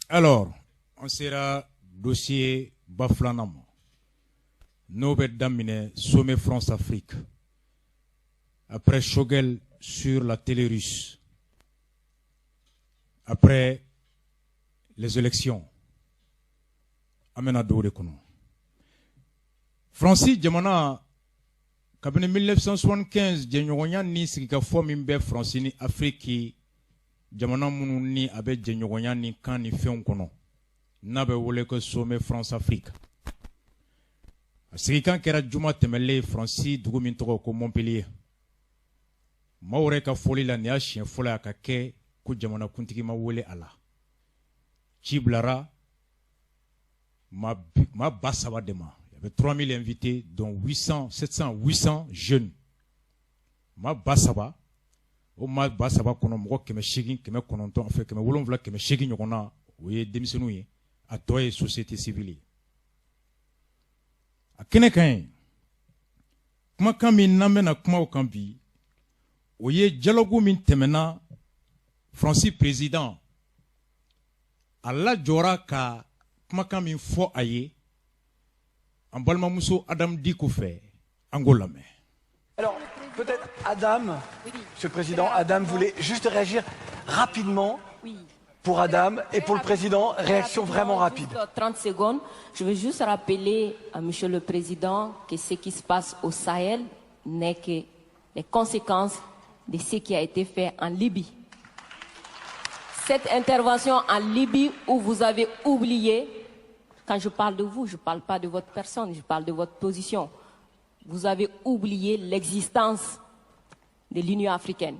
Alors, on sera dossier Baflanam. Nobel Damine, sommet France-Afrique. Après Choguel sur la télé russe. Après les élections. Amena Dore Kono. Francis Djamana, kabine 1975, Djenyogonya ni sikika fo mimbe Francis ni Afrique, Djamana munu ni abe Djenyogonya ni kan ni fion kono. Nabe wole ko sommet France-Afrique. Sikika kera Juma Temele Francis dugu min togo ko Montpellier. Maure ka foli la ni a chien fola ka ke ko Djamana kuntigi ma wole ala. Chiblara ma basaba dema. Il y avait 3000 invités, dont 800 jeunes. Ma basaba, ma basaba kono moko keme shegi keme kononton en fait keme wolonvla keme shegi nyokona oye démissionnou a toye société civile. A kene kan kuma kan min namena kuma o kan bi oye dialogue min temena Francis président alla jora ka kuma kan min fo aye en balmamousso Adam Diko fait Angolame. Alors, peut-être Adam, Monsieur le Président, Adam voulait juste réagir rapidement. Pour Adam et pour le Président, réaction vraiment rapide. 30 secondes. Je veux juste rappeler à Monsieur le Président que ce qui se passe au Sahel n'est que les conséquences de ce qui a été fait en Libye. Cette intervention en Libye où vous avez oublié. Quand je parle de vous, je ne parle pas de votre personne, je parle de votre position. Vous avez oublié l'existence de l'Union africaine.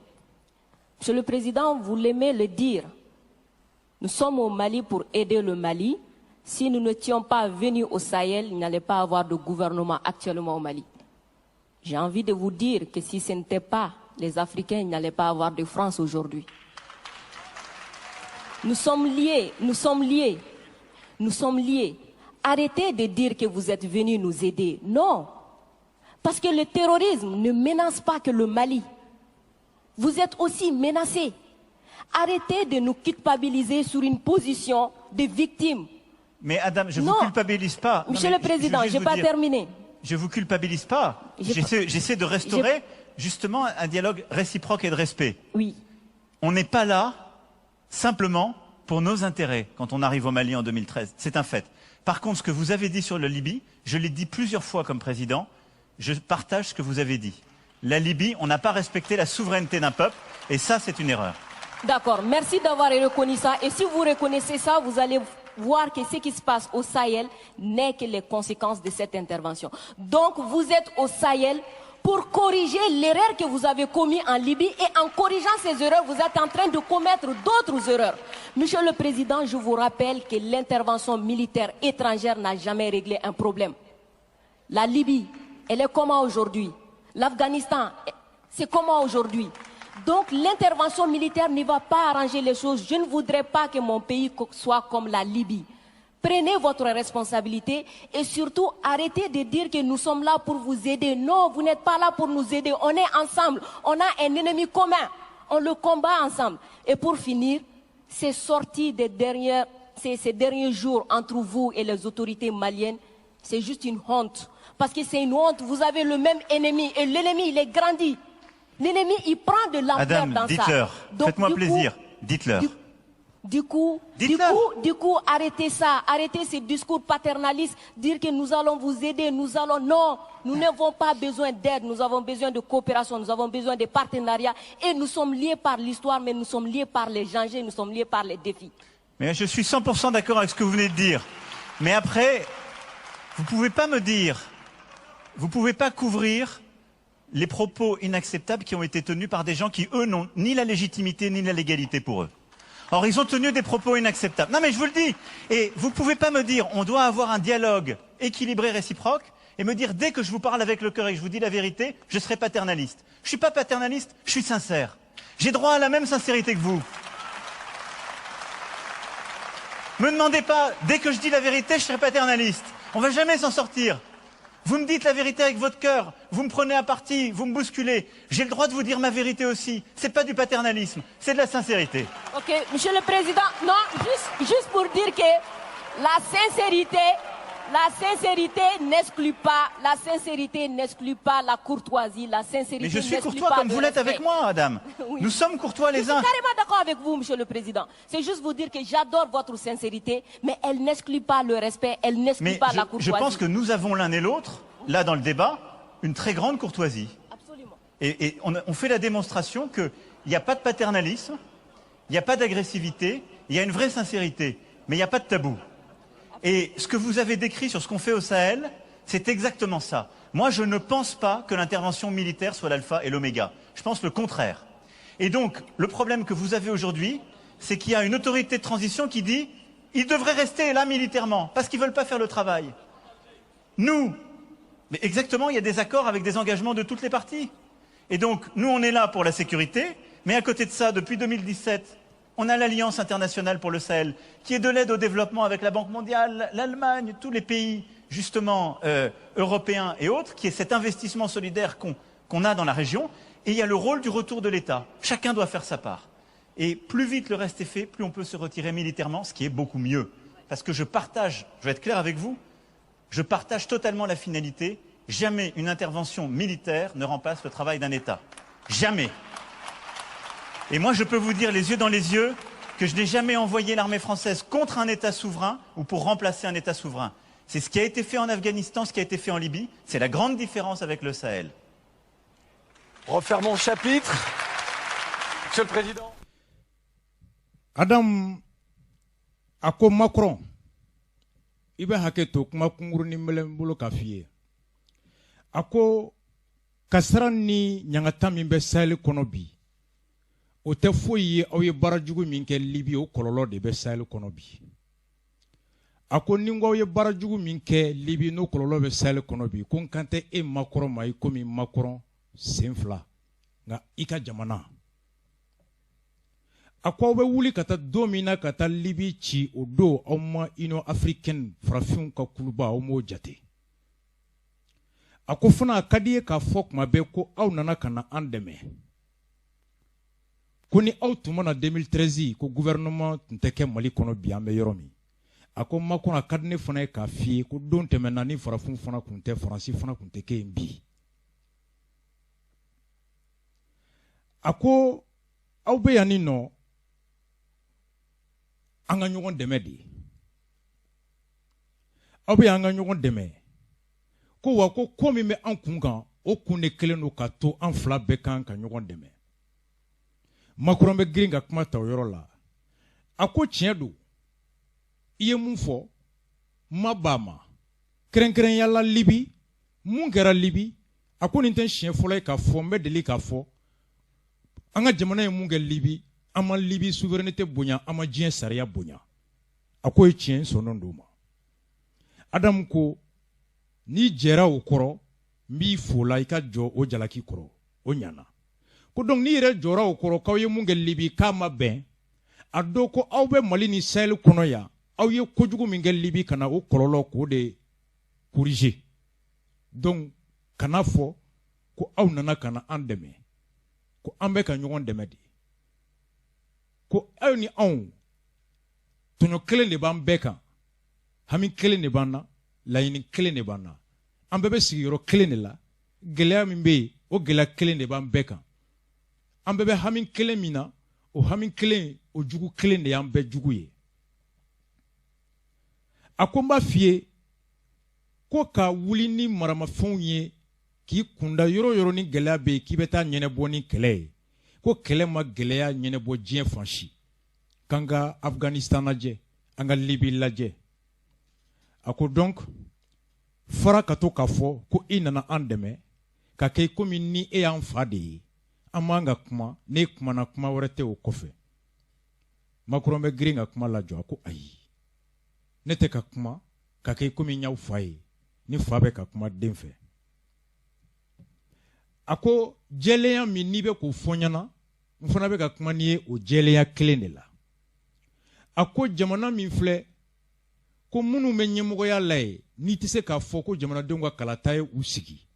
Monsieur le Président, vous l'aimez le dire. Nous sommes au Mali pour aider le Mali. Si nous n'étions pas venus au Sahel, il n'allait pas avoir de gouvernement actuellement au Mali. J'ai envie de vous dire que si ce n'était pas les Africains, il n'allait pas avoir de France aujourd'hui. Nous sommes liés, nous sommes liés. Nous sommes liés. Arrêtez de dire que vous êtes venus nous aider. Non. Parce que le terrorisme ne menace pas que le Mali. Vous êtes aussi menacés. Arrêtez de nous culpabiliser sur une position de victime. Mais Adam, je ne vous culpabilise pas. Monsieur le Président, je n'ai pas terminé. Je ne vous culpabilise pas. J'essaie de restaurer justement un dialogue réciproque et de respect. Oui. On n'est pas là simplement pour nos intérêts quand on arrive au Mali en 2013. C'est un fait. Par contre, ce que vous avez dit sur la Libye, je l'ai dit plusieurs fois comme président, je partage ce que vous avez dit. La Libye, on n'a pas respecté la souveraineté d'un peuple, et ça, c'est une erreur. D'accord, merci d'avoir reconnu ça. Et si vous reconnaissez ça, vous allez voir que ce qui se passe au Sahel n'est que les conséquences de cette intervention. Donc, vous êtes au Sahel pour corriger l'erreur que vous avez commise en Libye, et en corrigeant ces erreurs, vous êtes en train de commettre d'autres erreurs. Monsieur le Président, je vous rappelle que l'intervention militaire étrangère n'a jamais réglé un problème. La Libye, elle est comment aujourd'hui? L'Afghanistan, c'est comment aujourd'hui? Donc l'intervention militaire ne va pas arranger les choses. Je ne voudrais pas que mon pays soit comme la Libye. Prenez votre responsabilité et surtout arrêtez de dire que nous sommes là pour vous aider. Non, vous n'êtes pas là pour nous aider. On est ensemble. On a un ennemi commun. On le combat ensemble. Et pour finir, ces sorties ces derniers jours entre vous et les autorités maliennes, c'est juste une honte. Parce que c'est une honte. Vous avez le même ennemi et l'ennemi, il est grandi. L'ennemi, il prend de l'ampleur dans ça. Adam, dites-leur. Faites-moi plaisir. Dites-leur. Du coup, arrêtez ça, arrêtez ces discours paternalistes, dire que nous allons vous aider, non, nous n'avons pas besoin d'aide, nous avons besoin de coopération, nous avons besoin de partenariat, et nous sommes liés par l'histoire, mais nous sommes liés par les dangers, nous sommes liés par les défis. Mais je suis 100% d'accord avec ce que vous venez de dire. Mais après, vous pouvez pas me dire, vous pouvez pas couvrir les propos inacceptables qui ont été tenus par des gens qui, eux, n'ont ni la légitimité ni la légalité pour eux. Or, ils ont tenu des propos inacceptables. Non, mais je vous le dis. Et vous ne pouvez pas me dire, on doit avoir un dialogue équilibré, réciproque, et me dire, dès que je vous parle avec le cœur et que je vous dis la vérité, je serai paternaliste. Je ne suis pas paternaliste, je suis sincère. J'ai droit à la même sincérité que vous. Me demandez pas, dès que je dis la vérité, je serai paternaliste. On ne va jamais s'en sortir. Vous me dites la vérité avec votre cœur, vous me prenez à partie, vous me bousculez. J'ai le droit de vous dire ma vérité aussi. C'est pas du paternalisme, c'est de la sincérité. Ok, Monsieur le Président, non, juste pour dire que la sincérité n'exclut pas la courtoisie, la sincérité. Mais je suis courtois comme vous l'êtes avec moi, Adam. Oui. Nous sommes courtois les uns. Je suis carrément d'accord avec vous, Monsieur le Président. C'est juste vous dire que j'adore votre sincérité, mais elle n'exclut pas le respect, elle n'exclut pas la courtoisie. Je pense que nous avons l'un et l'autre, là dans le débat, une très grande courtoisie. Absolument. Et on fait la démonstration qu'il n'y a pas de paternalisme, il n'y a pas d'agressivité, il y a une vraie sincérité, mais il n'y a pas de tabou. Et ce que vous avez décrit sur ce qu'on fait au Sahel, c'est exactement ça. Moi, je ne pense pas que l'intervention militaire soit l'alpha et l'oméga. Je pense le contraire. Et donc, le problème que vous avez aujourd'hui, c'est qu'il y a une autorité de transition qui dit « ils devraient rester là militairement, parce qu'ils ne veulent pas faire le travail ». Nous, mais exactement, il y a des accords avec des engagements de toutes les parties. Et donc, nous, on est là pour la sécurité, mais à côté de ça, depuis 2017, on a l'Alliance internationale pour le Sahel, qui est de l'aide au développement avec la Banque mondiale, l'Allemagne, tous les pays, justement, européens et autres, qui est cet investissement solidaire qu'on a dans la région. Et il y a le rôle du retour de l'État. Chacun doit faire sa part. Et plus vite le reste est fait, plus on peut se retirer militairement, ce qui est beaucoup mieux. Parce que je vais être clair avec vous, je partage totalement la finalité. Jamais une intervention militaire ne remplace le travail d'un État. Jamais. Et moi, je peux vous dire les yeux dans les yeux que je n'ai jamais envoyé l'armée française contre un État souverain ou pour remplacer un État souverain. C'est ce qui a été fait en Afghanistan, ce qui a été fait en Libye. C'est la grande différence avec le Sahel. Refermons le chapitre. Monsieur le Président. Adam, ako Macron, ibe haketo kuma kunguru ni mbolo kafie. Ako kasran ni nyangata mimbe Sahel konobi. O te foyi aw ye barajugu min kɛ Libi o kɔlɔlɔ de bɛ Sahel kɔnɔ bi. A ko ni aw ye barajugu min kɛ Libi n'o kɔlɔlɔ bɛ Sahel kɔnɔ bi ko n kan tɛ e Macron ma i komi Macron sen fila nka i ka jamana. A ko aw bɛ wuli ka taa don min na ka taa Libi ci o don aw ma Union africaine farafinw ka kuluba aw m'o jate. A ko fana a ka di ye k'a fɔ kuma bɛɛ ko aw nana ka na an dɛmɛ. Ko ni aw tun mana 2013 ko gouvernement tun tɛ kɛ Mali kɔnɔ bi an bɛ yɔrɔ min. A ko Macron a ka di ne fana ye k'a f'i ye ko don tɛmɛna ni farafinw fana tun tɛ Faransi fana tun tɛ kɛ yen bi. A ko aw bɛ yan ni nɔ an ka ɲɔgɔn dɛmɛ de. Aw bɛ yan an ka ɲɔgɔn dɛmɛ. Ko wa ko min bɛ an kun kan o kun de kelen don ka to an fila bɛɛ kan ka ɲɔgɔn dɛmɛ. Macron bɛ girin ka kuma ta o yɔrɔ la. A ko tiɲɛ don. I ye mun fɔ ma ba ma. Kɛrɛnkɛrɛnya la Libi, mun kɛra Libi, a ko nin tɛ siɲɛ fɔlɔ ye k'a fɔ n bɛ deli k'a fɔ. An ka jamana ye mun kɛ Libi, an ma Libi souveraineté bonya, an ma diɲɛ sariya bonya. A ko ye tiɲɛ sɔnna d'o ma. Adam ko n'i jɛra o kɔrɔ, n b'i fo la i ka jɔ o jalaki kɔrɔ, o ɲana. Ko donc ni yɛrɛ jɔra o kɔrɔ k'aw ye mun kɛ Libi k'a ma bɛn, a don ko aw bɛ Mali ni Sahel kɔnɔ yan, aw ye kojugu min kɛ Libi ka na o kɔlɔlɔ k'o de corriger. Donc kana fɔ ko aw nana ka na an dɛmɛ, ko an bɛ ka ɲɔgɔn dɛmɛ de. Ko aw ni anw tɔɲɔ kelen de b'an bɛɛ kan, hami kelen de b'an na, laɲini kelen de b'an na. An bɛɛ bɛ sigiyɔrɔ kelen de la, gɛlɛya min bɛ yen, o gɛlɛya kelen de b'an bɛɛ kan. An bɛɛ bɛ hami kelen min na, o hami kelen, o jugu kelen de y'an bɛɛ jugu ye. A ko n b'a f'i ye ko ka wuli ni maramafɛnw ye k'i kunda yɔrɔ yɔrɔ ni gɛlɛya bɛ yen k'i bɛ taa ɲɛnɛbɔ ni kɛlɛ ye, ko kɛlɛ ma gɛlɛya ɲɛnɛbɔ diɲɛ fan si. K'an ka Afghanistan lajɛ, an ka Libi lajɛ. A ko donc fara ka to k'a fɔ ko i nana an dɛmɛ ka kɛ komi ni e y'an fa de ye. An m'an ka kuma, ne kumana kuma wɛrɛ tɛ o kɔfɛ. Macron bɛ girin ka kuma lajɔ, a ko ayi. Ne tɛ ka kuma ka kɛ komi n y'aw fa ye, ni fa bɛ ka kuma den fɛ. A ko jɛlenya min n'i bɛ k'o fɔ n ɲɛna, n fana bɛ ka kuma n'i ye o jɛlenya kelen de la. A ko jamana min filɛ ko minnu bɛ ɲɛmɔgɔya la ye n'i tɛ se k'a fɔ ko jamanadenw ka kalata ye u sigi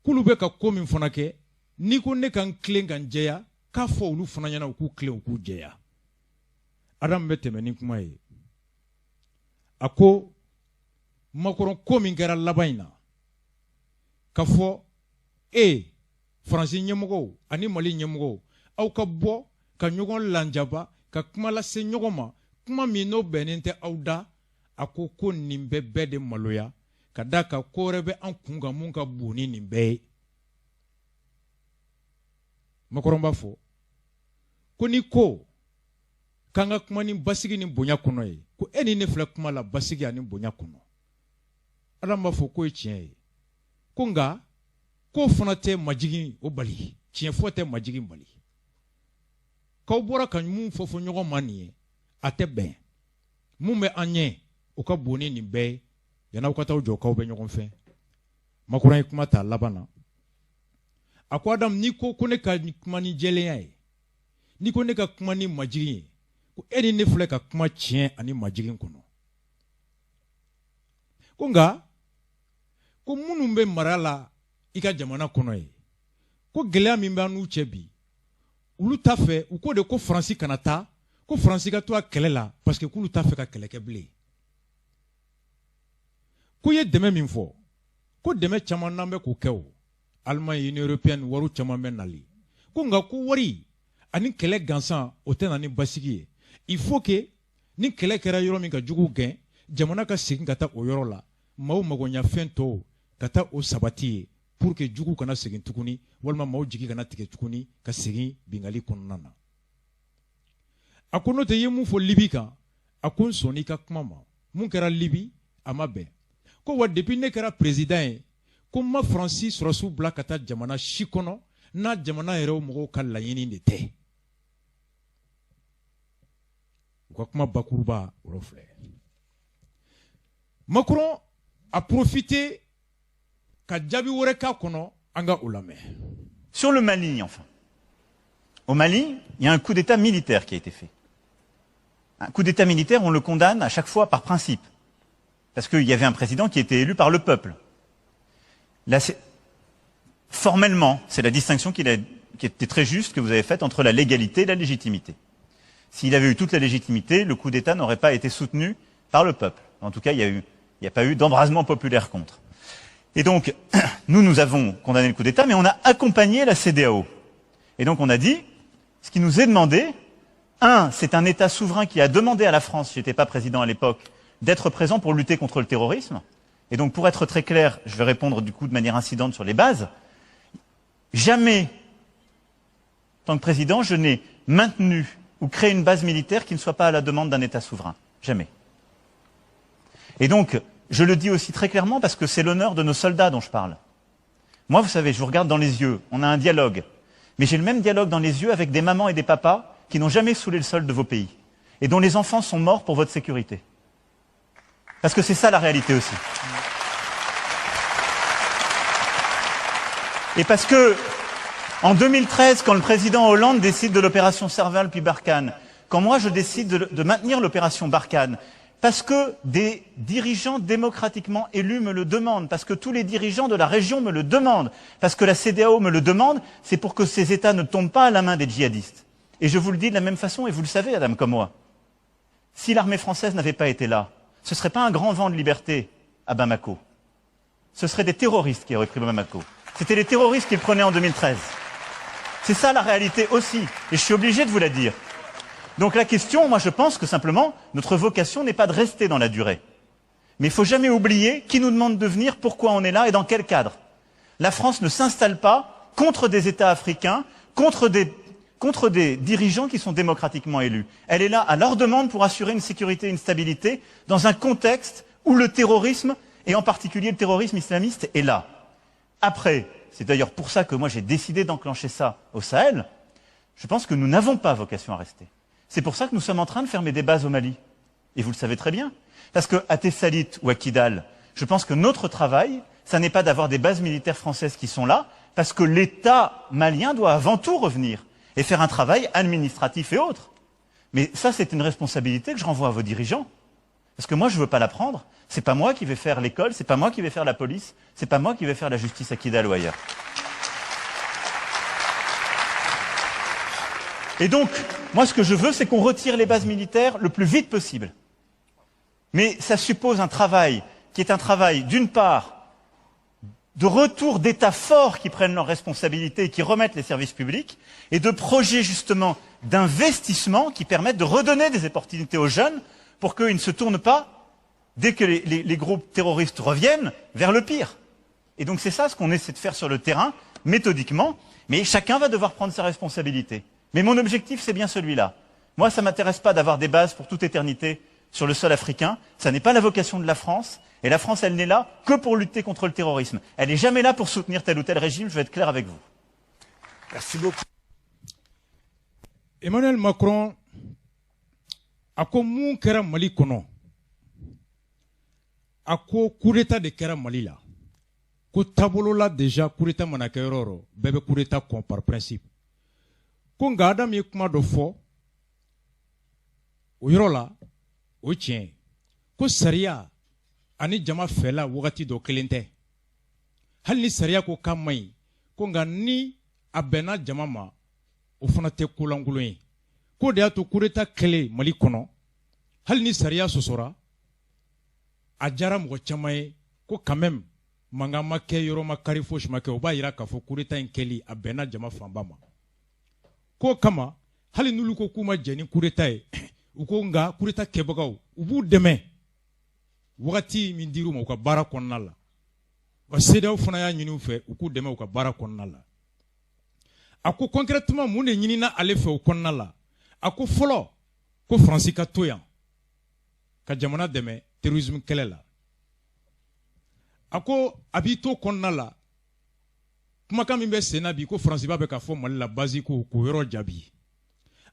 k'olu bɛ ka ko min fana kɛ n'i ko ne ka n tilen ka n jɛya k'a fɔ olu fana ɲɛna u k'u tilen u k'u jɛya Adam bɛ tɛmɛ ni kuma ye a ko Macron ko min kɛra laban in na ka fɔ Faransi ɲɛmɔgɔw ani Mali ɲɛmɔgɔw aw ka bɔ ka ɲɔgɔn lanjaba ka kuma lase ɲɔgɔn ma kuma min n'o bɛnnen tɛ aw da a ko nin bɛɛ de maloya ka da ka ko wɛrɛ bɛ an kun kan mun ka bon ni nin bɛɛ ye Macron b'a fɔ ko ni ko k'an ka kuma ni basigi ni bonya kɔnɔ ye ko ni ne filɛ kuma la basigi ani bonya kɔnɔ Adam b'a fɔ ko ye tiɲɛ ye ko nka ko fana tɛ majigin o bali tiɲɛ fɔ tɛ majigin bali k'aw bɔra ka mun fɔ ɲɔgɔn ma nin ye a tɛ bɛn mun bɛ an ɲɛ o ka bon ni nin bɛɛ ye yan'aw ka taa jɔ k'aw bɛ ɲɔgɔn fɛ Macron ye kuma ta laban na a ko Adam n'i ko ne ka kuma ni jɛlenya ye n'i ko ne ka kuma ni majigin ye ko ni ne filɛ ka kuma tiɲɛ ani majigin kɔnɔ ko nka ko minnu bɛ mara la i ka jamana kɔnɔ ye ko gɛlɛya min b'an n'u cɛ bi olu t'a fɛ u ko de ko Faransi kana taa ko Faransi ka to a kɛlɛ la parce que k'olu t'a fɛ ka kɛlɛ kɛ bilen ko ye dɛmɛ min fɔ ko dɛmɛ caman n'an bɛ k'o kɛ o Allemagne Union européenne wariw caman bɛ nali ko nka ko wari ani kɛlɛ gansan o tɛ na ni basigi ye il faut que ni kɛlɛ kɛra yɔrɔ min ka jugu gɛn jamana ka segin ka taa o yɔrɔ la maaw magoɲafɛn tɔw ka taa o sabati ye pour que jugu kana segin tuguni walima maaw jigi kana tigɛ tuguni ka segin bingali kɔnɔna na a ko n'o tɛ ye mun fɔ Libi kan a ko n sɔnni ka kuma ma mun kɛra Libi a ma bɛn ko wa depuis ne kɛra président ye ko ma Faransi sɔrɔsiw bila ka taa jamana si kɔnɔ n'a jamana yɛrɛ mɔgɔw ka laɲini de tɛ u ka kuma bakuruba o yɔrɔ filɛ Macron a profité ka jaabi wɛrɛ k'a kɔnɔ an ka o lamɛn. Sur le Mali, enfin. Au Mali, il y a un coup d'État militaire qui a été fait. Un coup d'État militaire, on le condamne à chaque fois par principe. Parce qu'il y avait un président qui était élu par le peuple. Là, formellement, c'est la distinction qui était très juste que vous avez faite entre la légalité et la légitimité. S'il avait eu toute la légitimité, le coup d'État n'aurait pas été soutenu par le peuple. En tout cas, il n'y a pas eu d'embrasement populaire contre. Et donc, nous avons condamné le coup d'État, mais on a accompagné la CEDEAO. Et donc on a dit, ce qui nous est demandé, c'est un État souverain qui a demandé à la France, je n'étais pas président à l'époque, d'être présent pour lutter contre le terrorisme. Et donc pour être très clair, je vais répondre du coup de manière incidente sur les bases. Jamais, en tant que président, je n'ai maintenu ou créé une base militaire qui ne soit pas à la demande d'un État souverain. Jamais. Et donc, je le dis aussi très clairement parce que c'est l'honneur de nos soldats dont je parle. Moi, vous savez, je vous regarde dans les yeux, on a un dialogue. Mais j'ai le même dialogue dans les yeux avec des mamans et des papas qui n'ont jamais saoulé le sol de vos pays et dont les enfants sont morts pour votre sécurité. Parce que c'est ça la réalité aussi. Et parce que, en 2013, quand le président Hollande décide de l'opération Serval puis Barkhane, quand moi je décide de maintenir l'opération Barkhane, parce que des dirigeants démocratiquement élus me le demandent, parce que tous les dirigeants de la région me le demandent, parce que la CEDEAO me le demande, c'est pour que ces États ne tombent pas à la main des djihadistes. Et je vous le dis de la même façon, et vous le savez, Adam, comme moi. Si l'armée française n'avait pas été là, ce ne serait pas un grand vent de liberté à Bamako. Ce seraient des terroristes qui auraient pris Bamako. C'était les terroristes qui le prenaient en 2013. C'est ça la réalité aussi, et je suis obligé de vous la dire. Donc la question, moi je pense que simplement, notre vocation n'est pas de rester dans la durée. Mais il ne faut jamais oublier qui nous demande de venir, pourquoi on est là et dans quel cadre. La France ne s'installe pas contre des États africains, contre des dirigeants qui sont démocratiquement élus. Elle est là à leur demande pour assurer une sécurité et une stabilité dans un contexte où le terrorisme, et en particulier le terrorisme islamiste, est là. Après, c'est d'ailleurs pour ça que moi j'ai décidé d'enclencher ça au Sahel, je pense que nous n'avons pas vocation à rester. C'est pour ça que nous sommes en train de fermer des bases au Mali. Et vous le savez très bien. Parce qu'à Tessalit ou à Kidal, je pense que notre travail, ça n'est pas d'avoir des bases militaires françaises qui sont là, parce que l'État malien doit avant tout revenir et faire un travail administratif et autres. Mais ça, c'est une responsabilité que je renvoie à vos dirigeants. Parce que moi, je ne veux pas l'apprendre. C'est pas moi qui vais faire l'école, c'est pas moi qui vais faire la police, c'est pas moi qui vais faire la justice à Kidal ou ailleurs. Et donc, moi, ce que je veux, c'est qu'on retire les bases militaires le plus vite possible. Mais ça suppose un travail qui est un travail, d'une part, de retour d'États forts qui prennent leurs responsabilités et qui remettent les services publics, et de projets, justement, d'investissement qui permettent de redonner des opportunités aux jeunes pour qu'ils ne se tournent pas, dès que les groupes terroristes reviennent, vers le pire. Et donc c'est ça ce qu'on essaie de faire sur le terrain, méthodiquement, mais chacun va devoir prendre sa responsabilité. Mais mon objectif, c'est bien celui-là. Moi, ça ne m'intéresse pas d'avoir des bases pour toute éternité sur le sol africain. Ça n'est pas la vocation de la France. Et la France, elle n'est là que pour lutter contre le terrorisme. Elle n'est jamais là pour soutenir tel ou tel régime. Je vais être clair avec vous. Merci beaucoup. Emmanuel Macron a ko mun kɛra Mali kɔnɔ a ko coup d'état de kɛra Mali la ko taabolo la déjà coup d'état mana kɛ yɔrɔ o yɔrɔ bɛɛ bɛ coup d'état kɔn par principe ko nka Adam ye kuma dɔ fɔ o yɔrɔ la o tiɲɛ ko sariya ani jama fɛla wagati dɔ kelen tɛ hali ni sariya ko k'a man ɲi ko nka ni a bɛnna jama ma o fana tɛ kolankolon ye ko de y'a to coup d'état kɛlen Mali kɔnɔ hali ni sariya sɔsɔra a diyara mɔgɔ caman ye ko quand même mankan ma kɛ yɔrɔ ma kari fosi ma kɛ o b'a yira k'a fɔ coup d'état in kɛli a bɛnna jama fanba ma k'o kama hali n'olu ko k'u ma jɛ ni coup d'état ye u ko nka coup d'état kɛbagaw u b'u dɛmɛ wagati min dir'u ma u ka baara kɔnɔna la wa CEDEAO fana y'a ɲini u fɛ u k'u dɛmɛ u ka baara kɔnɔna la a ko concrètement mun de ɲinina ale fɛ o kɔnɔna la a ko fɔlɔ ko Faransi ka to yan ka jamana dɛmɛ terrorisme kɛlɛ la a ko a b'i to kɔnɔna la kumakan min bɛ sen na bi ko Faransi b'a bɛ ka fɔ Mali la basi ko k'o yɔrɔ jaabi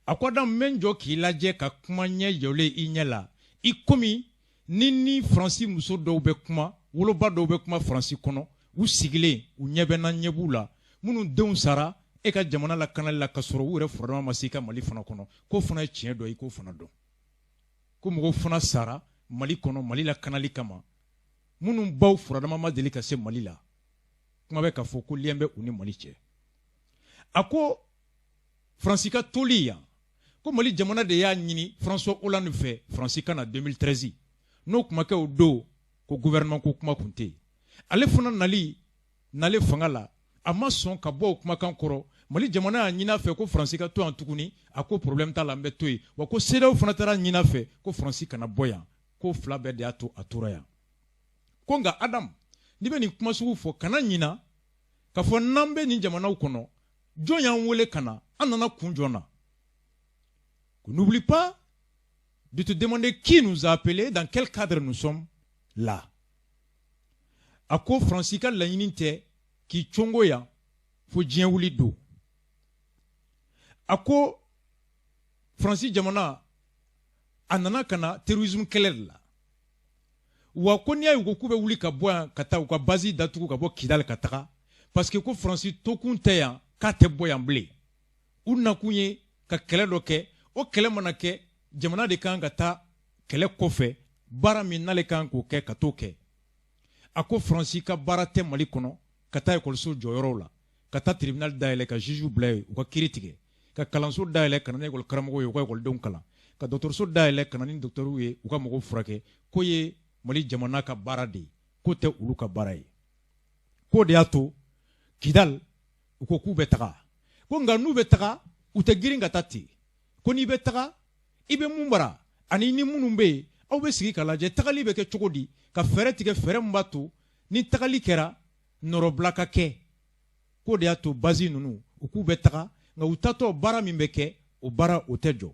a ko Adam n bɛ n jɔ k'i lajɛ ka kuma ɲɛ jɔlen i ɲɛ la i komi ni Faransi muso dɔw bɛ kuma woloba dɔw bɛ kuma Faransi kɔnɔ u sigilen u ɲɛ bɛ na ɲɛ b'u la minnu denw sara e ka jamana la kanali la ka sɔrɔ u yɛrɛ furadama ma se i ka Mali fana kɔnɔ k'o fana ye tiɲɛ dɔ i k'o fana dɔn ko mɔgɔw fana sara Mali kɔnɔ Mali la kanali kama minnu baw furadama ma deli ka se Mali la kuma bɛ ka fɔ ko lien bɛ u ni Mali cɛ a ko Faransi ka toli yan ko Mali jamana de y'a ɲini François Hollande fɛ Faransi ka na 2013 n'o kuma kɛ o don ko gouvernement ko kuma kun tɛ yen ale fana nale fanga la a ma sɔn ka bɔ o kumakan kɔrɔ Mali jamana y'a ɲini a fɛ ko Faransi ka to yan tuguni a ko problème t'a la n bɛ to yen wa ko CEDEAO fana taara ɲini a fɛ ko Faransi kana bɔ yan ko fila bɛɛ de y'a to a tora yan ko nka Adam n'i bɛ nin kuma sugu fɔ kana ɲina k'a fɔ n'an bɛ nin jamanaw kɔnɔ jɔn y'an wele ka na an nana kun jɔn na n'oublie pas de te demander qui nous a appelés, dans quel cadre nous sommes là. A ko Faransi ka laɲini tɛ k'i congo yan fo diɲɛ wuli don a ko Faransi jamana a nana ka na terrorisme kɛlɛ de la wa ko n'i y'a ye u ko k'u bɛ wuli ka bɔ yan ka taa u ka base datugu ka bɔ Kidal ka taga parce que ko Faransi tokun tɛ yan k'a tɛ bɔ yan bilen u nakun ye ka kɛlɛ dɔ kɛ o kɛlɛ mana kɛ jamana de kan ka taa kɛlɛ kɔfɛ baara min n'ale kan k'o kɛ ka t'o kɛ a ko Faransi ka baara tɛ Mali kɔnɔ ka taa ekɔliso jɔyɔrɔw la ka taa tribunal dayɛlɛ ka juge bila yen u ka kiiri tigɛ ka kalanso dayɛlɛ ka na ni ekɔli karamɔgɔw ye u ka ekɔlidenw kalan ka dɔgɔtɔrɔso dayɛlɛ ka na ni dɔgɔtɔrɔw ye u ka mɔgɔw furakɛ k'o ye Mali jamana ka baara de ye k'o tɛ olu ka baara ye k'o de y'a to Kidal u ko k'u bɛ taga ko nka n'u bɛ taga u tɛ girin ka taa ten ko n'i bɛ taga i bɛ mun bara ani ni minnu bɛ yen aw bɛ sigi ka lajɛ tagali bɛ kɛ cogo di ka fɛɛrɛ tigɛ fɛɛrɛ min b'a to ni tagali kɛra nɔrɔbila ka kɛ k'o de y'a to basi ninnu u k'u bɛ taga nka u tatɔ baara min bɛ kɛ o baara o tɛ jɔ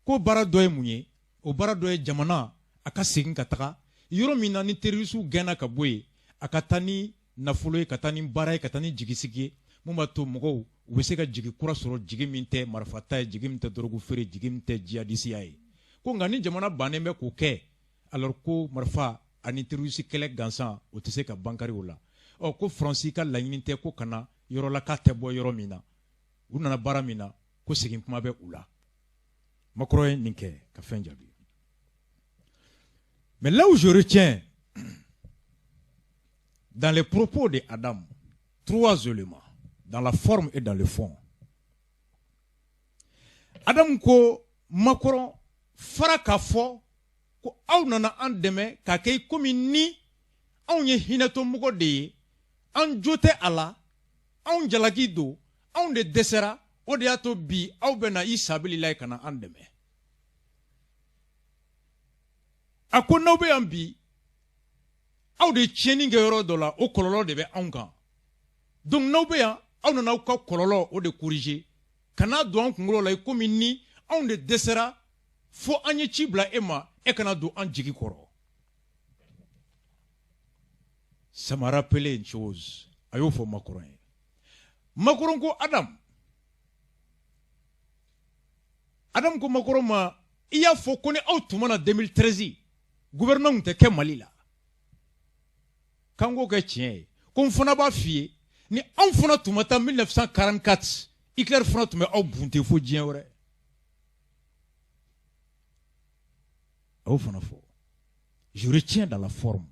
ko baara dɔ ye mun ye o baara dɔ ye jamana a ka segin ka taga yɔrɔ min na ni terrorisiw gɛnna ka bɔ yen a ka taa ni nafolo ye ka taa ni baara ye ka taa ni jigisigi ye mun b'a to mɔgɔw u bɛ se ka jigi kura sɔrɔ jigi min tɛ marifata ye jigi min tɛ dɔrɔgu feere jigi min tɛ jihadisiya ye ko nka ni jamana bannen bɛ k'o kɛ alors ko marifa ani terroriste kɛlɛ gansan o tɛ se ka bankari o la ɔ ko Faransi ka laɲini tɛ ko kana yɔrɔ la k'a tɛ bɔ yɔrɔ min na u nana baara min na ko segin kuma bɛ u la Macron ye nin kɛ ka fɛn jaabi Mais là où je retiens, dans les propos de Adam, 3 éléments, dans la forme et dans le fond. Adam ko Macron fara ka fo ko aw nana an deme ka kay komi ni aw ye hinato mugo de an jote ala aw jalaki do aw de desera o de ato bi aw bena isabili lay kana an deme akon naw be an bi aw de tieni ngero do la o kololo de be an kan donc naw be an aw nana ka kololo o de corriger kana do an kungolo lay komi ni aw de desera fo anye chibla ema e kana do an jigi koro. Ça m'a rappelé une chose. Ayo fo Macron. Macron ko Adam. Adam ko Macron ma iya fo kone aw tumana 2013 gouvernement te ke Mali la. Kango ke tien ko fona ba fie ni an fona tumata 1944 Hitler fona tume aw bunte fo dien wore. Je retiens dans la forme.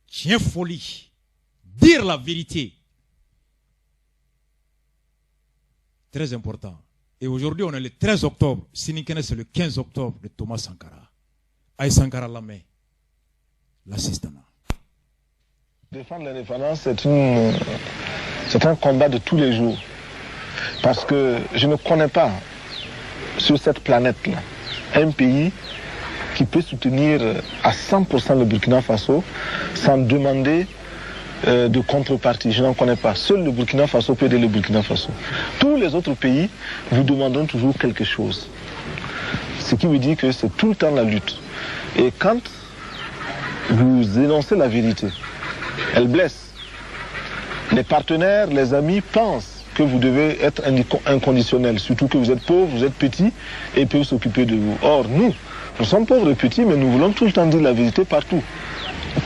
Tiens folie. Dire la vérité. Très important. Et aujourd'hui, on est le 13 octobre. Sinikene, c'est le 15 octobre de Thomas Sankara. Aïe Sankara la main. L'assistant. Défendre l'indépendance, c'est un combat de tous les jours. Parce que je ne connais pas sur cette planète-là un pays qui peut soutenir à 100% le Burkina Faso sans demander de contrepartie. Je n'en connais pas. Seul le Burkina Faso peut aider le Burkina Faso. Tous les autres pays vous demanderont toujours quelque chose. Ce qui veut dire que c'est tout le temps la lutte. Et quand vous énoncez la vérité, elle blesse. Les partenaires, les amis pensent que vous devez être inconditionnel, surtout que vous êtes pauvre, vous êtes petit et ils peuvent s'occuper de vous. Or, nous sommes pauvres et petits, mais nous voulons tout le temps dire la vérité partout.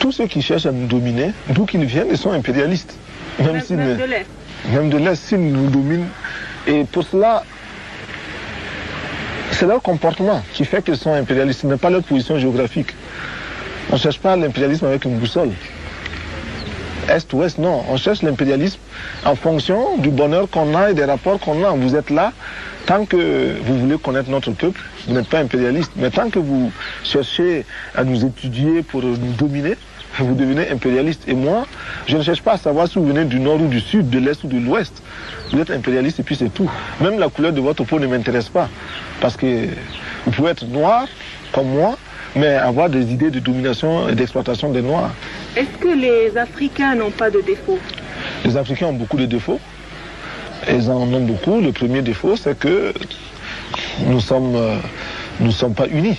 Tous ceux qui cherchent à nous dominer, d'où qu'ils viennent, ils sont impérialistes. Même de l'Est. Même de l'Est, s'ils nous dominent. Et pour cela, c'est leur comportement qui fait qu'ils sont impérialistes, ce n'est pas leur position géographique. On ne cherche pas l'impérialisme avec une boussole. Est-ouest, non. On cherche l'impérialisme en fonction du bonheur qu'on a et des rapports qu'on a. Vous êtes là, tant que vous voulez connaître notre peuple, vous n'êtes pas impérialiste. Mais tant que vous cherchez à nous étudier pour nous dominer, vous devenez impérialiste. Et moi, je ne cherche pas à savoir si vous venez du nord ou du sud, de l'est ou de l'ouest. Vous êtes impérialiste et puis c'est tout. Même la couleur de votre peau ne m'intéresse pas. Parce que vous pouvez être noir comme moi, mais avoir des idées de domination et d'exploitation des Noirs. Est-ce que les Africains n'ont pas de défauts? Les Africains ont beaucoup de défauts. Ils en ont beaucoup. Le premier défaut, c'est que nous sommes pas unis.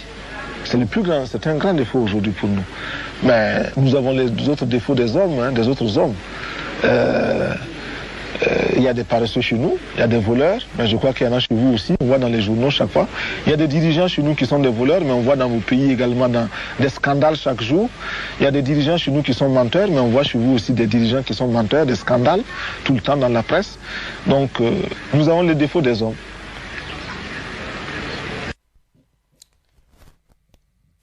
C'est le plus grand, c'est un grand défaut aujourd'hui pour nous. Mais nous avons les autres défauts des hommes, des autres hommes. Il y a des paresseux chez nous, il y a des voleurs, mais je crois qu'il y en a chez vous aussi, on voit dans les journaux chaque fois. Il y a des dirigeants chez nous qui sont des voleurs, mais on voit dans vos pays également des scandales chaque jour. Il y a des dirigeants chez nous qui sont menteurs, mais on voit chez vous aussi des dirigeants qui sont menteurs, des scandales, tout le temps dans la presse. Donc nous avons les défauts des hommes.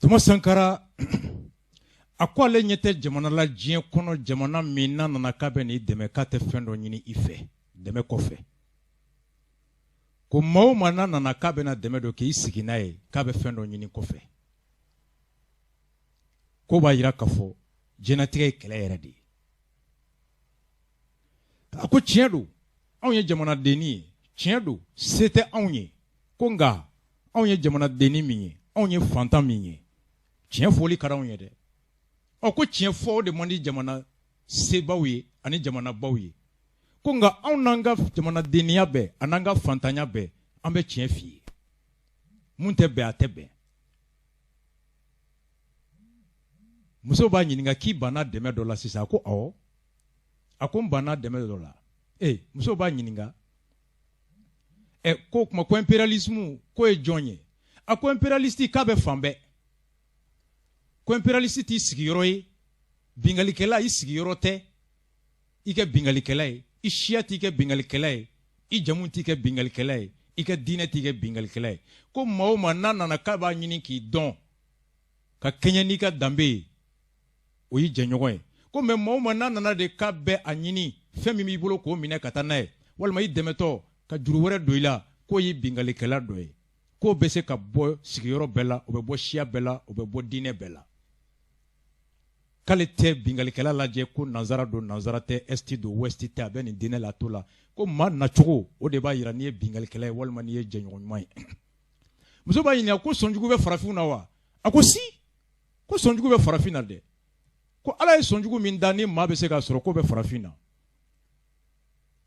Thomas Sankara, à quoi les nyete jamana la djien kono jamana mina nana kabe ni deme kate fendo nyini ife deme kofe ko maw mana nana kabe na deme do ke isiki nae kabe fendo nyini kofe ko ba yira kafo jenatige kele yere di ako tiendo onye jamana deni tiendo c'était onye ko nga onye jamana deni minye onye fanta minye tien foli kara onye de o ko tien fo de mandi jamana sebawi ani jamana bawi ko nga onanga jamana deniya be ananga fantanya be ambe tien fi munte be atebe muso ba nyininga ki bana deme dola sisa ko awo akom bana deme dola muso ba nyininga ko kuma ko imperialisme ko e jonye ako imperialisti ka be fambe ko imperialisti ti sigiro yi bingalikela yi sigiro te ike bingalikela yi ishia ti ke bingalikela yi ijamun ti ke bingalikela yi ika dine tige bingal kele ko mauma nana ka ba nyini ki don ka kenya ni ka dambe o yi jenyogo ko me mauma nana de ka be anyini femi mi bolo ko mine katana wal mai demeto ka juru wore doila ko yi bingal kele doye ko bese ka bo sigiyoro bela o be bo shia bela o be bo dine bela kale te bingal kele laje ko nazara do nazara te esti do westi te abeni dine la tola ko ma na chogo o de ba yira ni bingal kele wal man ye jenyogo mai muso ba yinya ko sonjugu be farafina wa akosi ko sonjugu be farafina de ko ala ye sonjugu min dani ma be se ka soro ko be farafina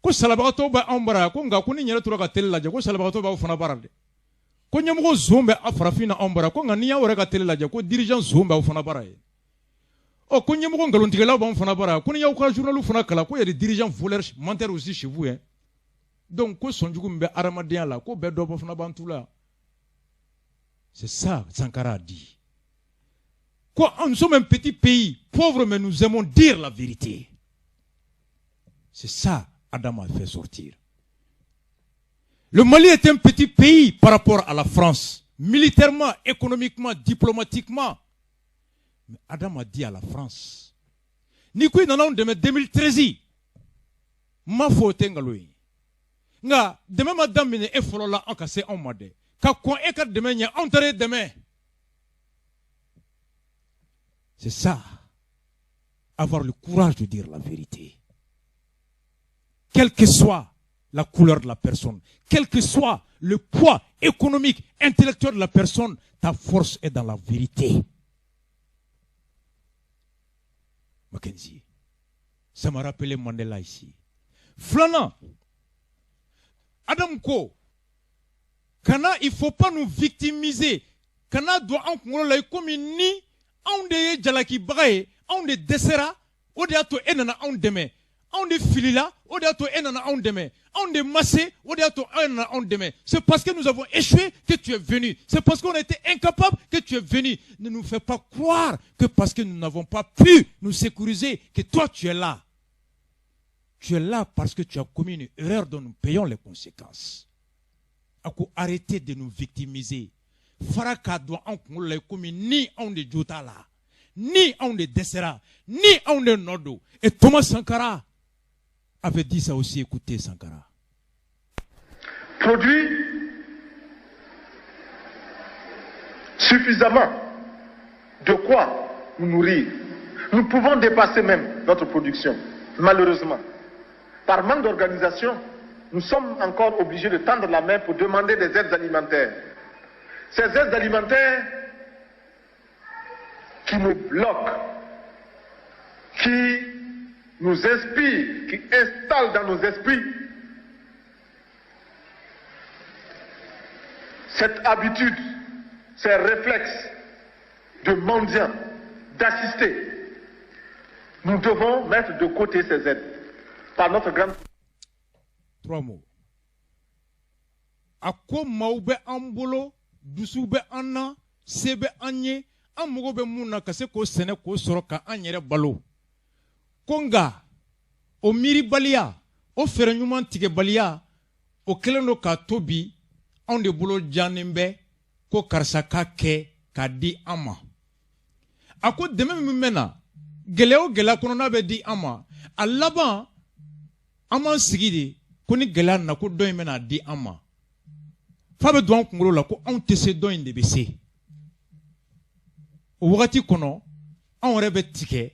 ko salabagato ba ambara ko nga ko ni nyere tura ka tel laje ko salabagato ba fana bara de ko nyamugo zombe a farafina ambara ko nga niya wora ka tel laje ko dirigeant zombe a fana bara ye o ko nyamugo ngalontigela ba fana bara ko ni yaw ka journalu fana kala ko ya des dirigeants voleurs menteurs aussi chez vous hein donc ko sonjugu mbe aramadia la ko be do ba fana bantula. C'est ça Sankara a dit. Quoi, nous sommes un petit pays pauvre, mais nous aimons dire la vérité. C'est ça Adam a fait sortir. Le Mali est un petit pays par rapport à la France, militairement, économiquement, diplomatiquement. Mais Adam a dit à la France, ni quoi non non de 2013, ma faute ngaloui. Nga demain madame mine e folola en cassé en mode. C'est ça, avoir le courage de dire la vérité. Quelle que soit la couleur de la personne, quel que soit le poids économique, intellectuel de la personne, ta force est dans la vérité. Mackenzie, ça m'a rappelé Mandela ici. Flana, Adam Ko, Kana, il ne faut pas nous victimiser. Kana doit en Congolais comme ni on de jalaki brae, on de desera, on de ato enana on deme, on de filila, on de ato enana on deme, on de massé, on de ato enana on deme. C'est parce que nous avons échoué que tu es venu. C'est parce qu'on a été incapable que tu es venu. Ne nous fais pas croire que parce que nous n'avons pas pu nous sécuriser, que toi tu es là. Tu es là parce que tu as commis une erreur dont nous payons les conséquences. Arrêtez de nous victimiser. Faraka doit en Congolais comme ni on de Jotala, ni on de Dessera, ni on de Nodo. Et Thomas Sankara avait dit ça aussi. Écoutez Sankara. Produit suffisamment de quoi nous nourrir. Nous pouvons dépasser même notre production, malheureusement. Par manque d'organisation, nous sommes encore obligés de tendre la main pour demander des aides alimentaires. Ces aides alimentaires qui nous bloquent, qui nous inspirent, qui installent dans nos esprits cette habitude, ces réflexes de mendiants, d'assister. Nous devons mettre de côté ces aides par notre grande... 3 mots. Ako maube ambolo, dusube anna, sebe anye, amugobe muna kase ko sene ko soroka anyere balo. Konga, o miri balia, o ferenyuman tige balia, o keleno ka tobi, on de bolo janembe, ko karsaka ke, ka di ama. Ako deme mimena, geleo gela konona be di ama, alaban, aman sigidi, koni gela na ko doy mena di ama. Fabe doan kungolo la ko on tese doy de bese. O wakati kono, on rebe tike,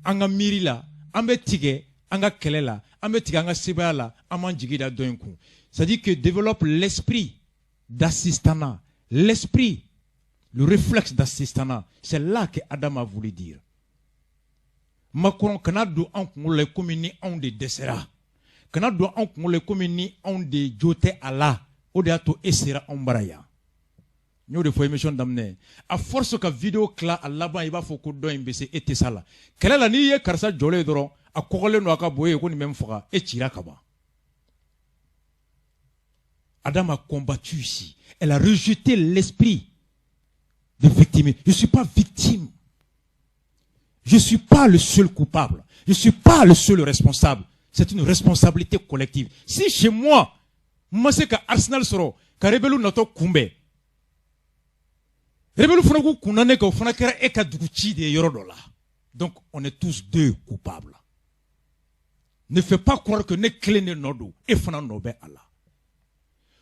anga miri la, ambe tike, anga kele la, ambe tike anga seba la, aman jigida doy ku. C'est-à-dire que développe l'esprit d'assistanat, l'esprit, le réflexe d'assistanat. C'est là que Adam a voulu dire. Macron kanado en kungolo comme ni on de desera. Kanado en kungolo comme ni on de jote ala. Odeato esera ombaraya. Nous de fois émission d'amener. À force que vidéo cla à là-bas il va faut que do imbécile et sala. Quelle est la niye karsa jole doro a kokole no aka boye ko ni même fora et tira kaba. Adam a combattu ici. Elle a rejeté l'esprit de victime. Je ne suis pas victime. Je ne suis pas le seul coupable. Je ne suis pas le seul responsable. C'est une responsabilité collective. Si chez moi, Mase ka Arsenal soro, ka rebelu nato kumbe. Rebelu fana ku kunane ka fana kera eka duguchi de yoro dola. Donc on est tous deux coupables. Ne fais pas croire que ne clé ne nodo et fana nobe Allah.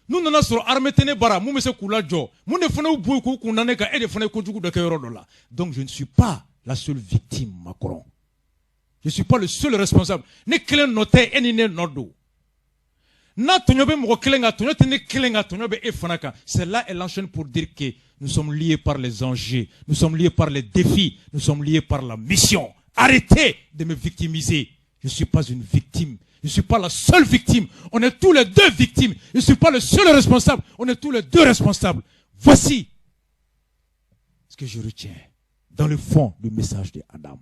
Nous n'avons sur armée tene bara, nous monsieur kula jo, nous ne faisons pas beaucoup kunane ka et de fana konjugu de yoro dola. Donc je ne suis pas la seule victime Macron. Je ne suis pas le seul responsable. Ne clé noté et ni ne nodo. C'est là elle enchaîne pour dire que nous sommes liés par les enjeux, nous sommes liés par les défis, nous sommes liés par la mission. Arrêtez de me victimiser. Je ne suis pas une victime. Je ne suis pas la seule victime. On est tous les deux victimes. Je ne suis pas le seul responsable. On est tous les deux responsables. Voici ce que je retiens dans le fond du message de Adam.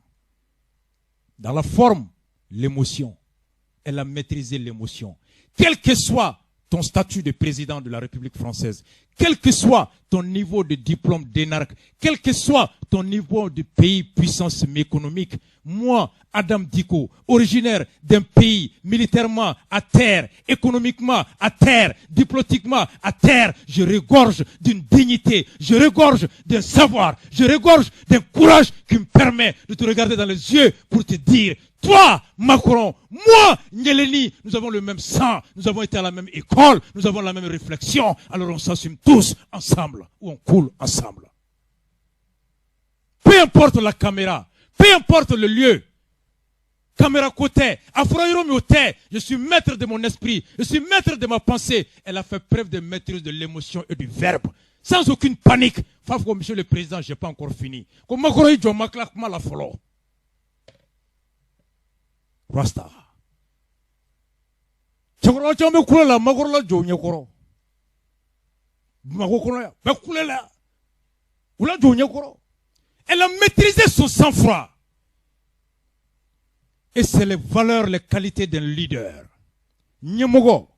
Dans la forme, l'émotion. Elle a maîtrisé l'émotion. Quel que soit ton statut de président de la République française, quel que soit ton niveau de diplôme d'énarque, quel que soit ton niveau de pays puissance économique, moi, Adam Dicko, originaire d'un pays militairement à terre, économiquement à terre, diplomatiquement à terre, je regorge d'une dignité, je regorge d'un savoir, je regorge d'un courage qui me permet de te regarder dans les yeux pour te dire, toi, Macron, moi, Nyeleni, nous avons le même sang, nous avons été à la même école, nous avons la même réflexion, alors on s'assume tous ensemble, ou on coule ensemble. Peu importe la caméra, peu importe le lieu, caméra côté, Afro-Euromi au thé, je suis maître de mon esprit, je suis maître de ma pensée. Elle a fait preuve de maîtrise de l'émotion et du verbe, sans aucune panique. Fafo, monsieur le président, je n'ai pas encore fini. Comme Macron, il dit, mal à follow. Rasta. Chakora chame kulela magorla jonye koro. Magokona ba kulela. Ula jonye koro. Elle a maîtrisé son sang-froid. Et c'est les valeurs, les qualités d'un leader. Nyemogo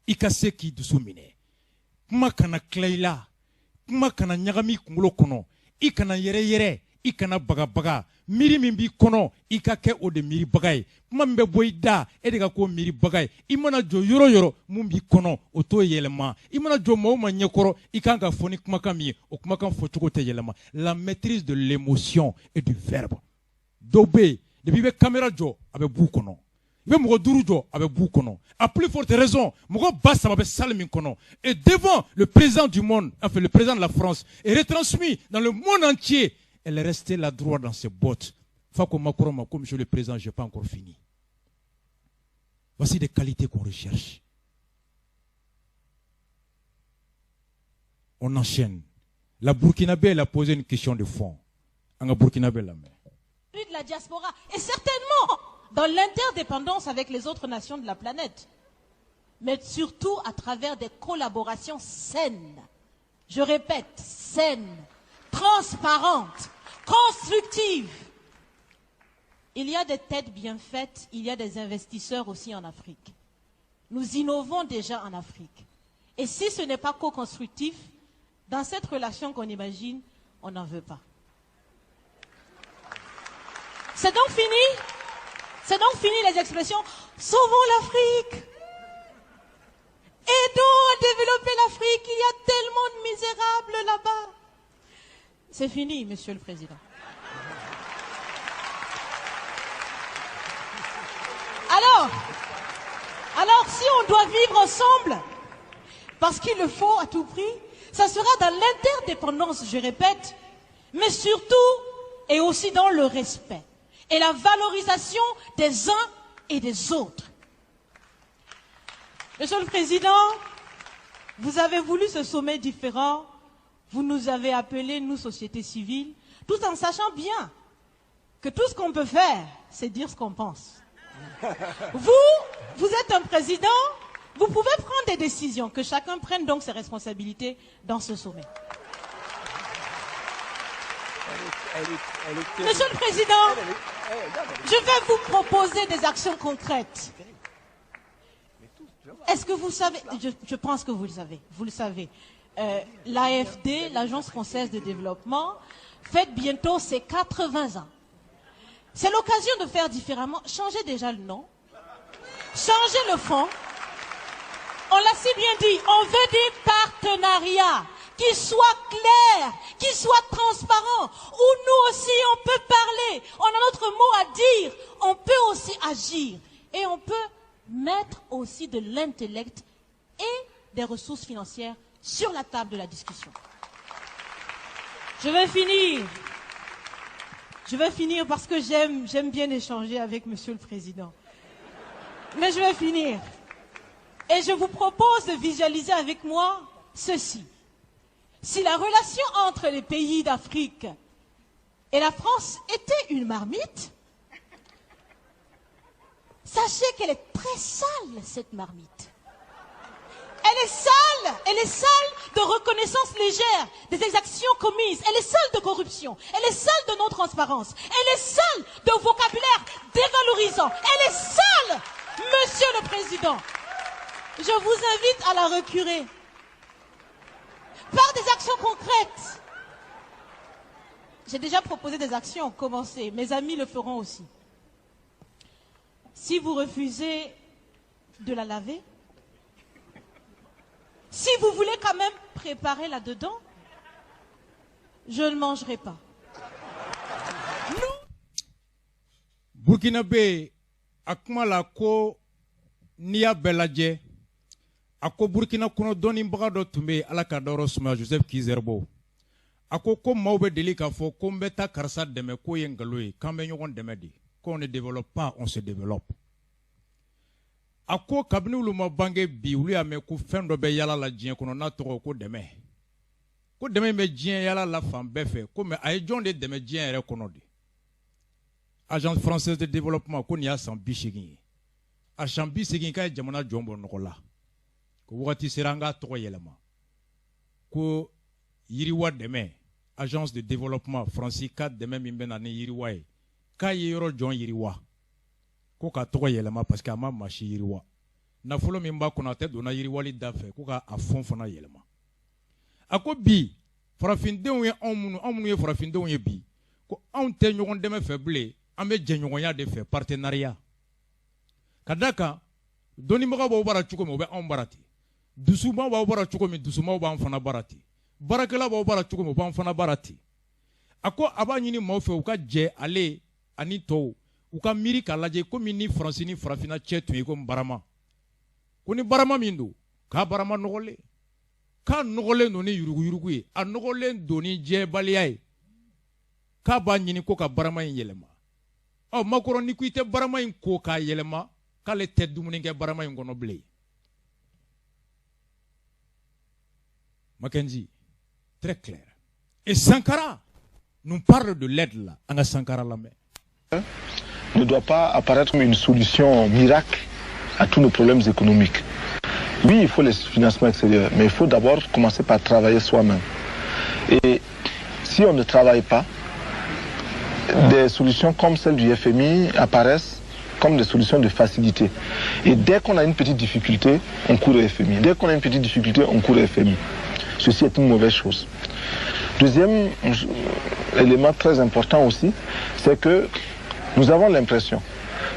ikase ki dusumine. Kuma kana kleila. Kuma kana nyagami kungulo kono. Ikana yere yere. Ikana baga baga. Miri mimbi kono ikake o de miri bagay mambe boyda edega ko miri bagay imana jo yoro yoro mumbi kono oto yelema imana jo mauma nyekoro ikanga foni kuma kami o kuma kan fotuko te yelema la maîtrise de l'émotion et du verbe dobe depuis be caméra jo abe bu kono be mo duru jo abe bu kono à plus forte raison mo bassa abe salmin kono et devant le président du monde enfin le président de la France est retransmis dans le monde entier. Elle est restée là droit dans ses bottes. Fako Macron, monsieur le président, je n'ai pas encore fini. Voici des qualités qu'on recherche. On enchaîne. La Burkinabé, elle a posé une question de fond. En Burkinabé, la main. De la diaspora et certainement dans l'interdépendance avec les autres nations de la planète. Mais surtout à travers des collaborations saines. Je répète, saines, transparentes, constructives. Il y a des têtes bien faites, il y a des investisseurs aussi en Afrique. Nous innovons déjà en Afrique. Et si ce n'est pas co-constructif, dans cette relation qu'on imagine, on n'en veut pas. C'est donc fini. C'est donc fini les expressions « Sauvons l'Afrique ». Aidons à développer l'Afrique, il y a tellement de misérables là-bas. C'est fini, monsieur le président. Alors si on doit vivre ensemble, parce qu'il le faut à tout prix, ça sera dans l'interdépendance, je répète, mais surtout et aussi dans le respect et la valorisation des uns et des autres. Monsieur le Président, vous avez voulu ce sommet différent. Vous nous avez appelés, nous, société civile, tout en sachant bien que tout ce qu'on peut faire, c'est dire ce qu'on pense. Vous êtes un président, vous pouvez prendre des décisions, que chacun prenne donc ses responsabilités dans ce sommet. Monsieur le Président, je vais vous proposer des actions concrètes. Est-ce que vous savez, je pense que vous le savez, l'AFD, l'Agence française de développement, fête bientôt ses 80 ans. C'est l'occasion de faire différemment. Changez déjà le nom, changez le fond. on l'a si bien dit, on veut des partenariats qui soient clairs, qui soient transparents, où nous aussi on peut parler, on a notre mot à dire, on peut aussi agir et on peut mettre aussi de l'intellect et des ressources financières sur la table de la discussion. Je vais finir parce que j'aime bien échanger avec Monsieur le Président. Mais je vais finir. Et je vous propose de visualiser avec moi ceci. Si la relation entre les pays d'Afrique et la France était une marmite, sachez qu'elle est très sale, cette marmite. Elle est sale de reconnaissance légère des exactions commises, elle est sale de corruption, elle est sale de non-transparence, elle est sale de vocabulaire dévalorisant, elle est sale, Monsieur le Président. Je vous invite à la recurer par des actions concrètes. J'ai déjà proposé des actions, commencez, mes amis le feront aussi. Si vous refusez de la laver, si vous voulez quand même préparer là-dedans, je ne mangerai pas. Burkinabé, akuma la ko niya belaje, ako Burkina kono doni mbagado tumbe alaka doro suma Joseph Kizerbo. Ako ko maube deli ka fo ko mbeta karsa deme ko yengaloy, kambe nyogon deme di. Ko on ne développe pas, on se développe. Ako kabini uluma bange bi ulu ya me ku fendo be yala la jien kono na toko ko deme. Ko deme me jien yala la fan befe, ko me ay jonde deme jien ere kono di. Agence française de développement ko ni a san bishigi. A san bishigi ka jamana jombo nokola. Ko wati seranga toko yelema. Ko yiriwa deme, agence de développement français 4 deme mimbe na ne yiriwa e. Ka yiro jon yiriwa. Ko ka toko yelema parce que ama machi yiriwa. Na folo mimba konate dona yiriwali dafe ko ka afon fona yelema. Ako bi farafindenw ye anw ye farafindenw ye bi ko anw tɛ ɲɔgɔn dɛmɛ fɛ bilen an bɛ jɛɲɔgɔnya de fɛ partenariat. Ka da kan dɔnnibaga b'aw bara cogo min o bɛ anw bara ten. Dusumaw b'aw bara cogo min dusumaw b'an fana bara ten. Baarakɛla b'aw bara cogo min o b'an fana bara ten. A ko a b'a ɲini maaw fɛ u ka jɛ ale ani tɔw u ka miiri k'a lajɛ komi ni Faransi ni Farafinna cɛ tun ye ko Barama. Ko ni Barama min don k'a Barama nɔgɔlen. K'a nɔgɔlen don ni yuruguyurugu ye a nɔgɔlen don ni jɛbaliya ye. K'a b'a ɲini ko ka Barama in yɛlɛma. Ɔ Macron ni ko i tɛ Barama in ko k'a yɛlɛma k'ale tɛ dumuni kɛ Barama in kɔnɔ bilen. Mackenzie, très clair. Et Sankara nous parle de l'aide là. Anga Sankara la main. Ne doit pas apparaître comme une solution miracle à tous nos problèmes économiques. Oui, il faut les financements extérieurs, mais il faut d'abord commencer par travailler soi-même. Et si on ne travaille pas, des solutions comme celle du FMI apparaissent comme des solutions de facilité. Et dès qu'on a une petite difficulté, on court au FMI. Dès qu'on a une petite difficulté, on court au FMI. Ceci est une mauvaise chose. Deuxième élément très important aussi, c'est que nous avons l'impression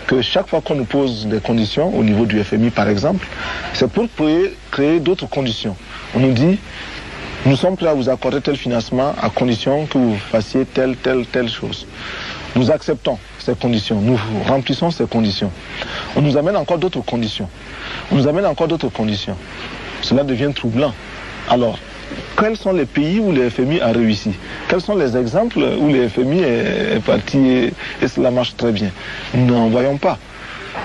que chaque fois qu'on nous pose des conditions, au niveau du FMI par exemple, c'est pour créer d'autres conditions. On nous dit, nous sommes prêts à vous accorder tel financement à condition que vous fassiez telle chose. Nous acceptons ces conditions, nous remplissons ces conditions. On nous amène encore d'autres conditions. On nous amène encore d'autres conditions. Cela devient troublant. Alors, quels sont les pays où le FMI a réussi? Quels sont les exemples où le FMI est parti et cela marche très bien? Nous n'en voyons pas.